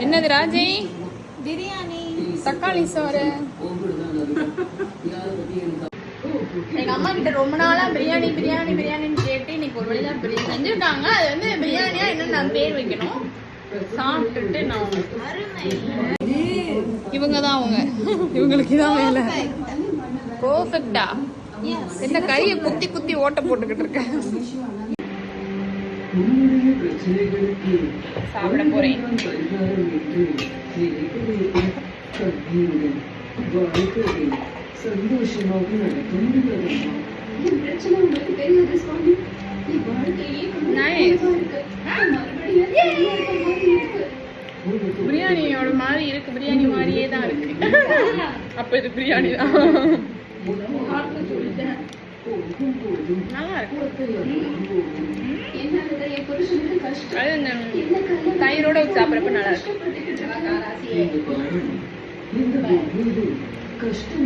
என்னது ராஜி? பிரியாணி, தக்காளி சோறு. எங்க அம்மா கிட்ட ரொம்ப நாளா பிரியாணி பிரியாணி பிரியாணின்னு கேட்டு இன்னைக்கு ஒரு வழியா பிரியாணி செஞ்சுட்டாங்க. அது வந்து பிரியாணியா என்னன்னு நான் பேர் வைக்கணும். சாப்பிட்டுட்டு நான் இவங்க தான் அவங்க, இவங்களுக்கு இதான் வேலை. பர்ஃபெக்டா என்ன கையை குத்தி குத்தி ஓட்ட போட்டுக்கிட்டு இருக்கேன். சாப்பிட போறேன். பிரியாணியோட மாதிரி இருக்கு, பிரியாணி மாதிரியே தான் இருக்கு. அப்ப இது பிரியாணி தான். நல்லா இருக்கு. அது இந்த தயிரோட சாப்பிட்றப்ப நல்லா இருக்கு. கஷ்டம்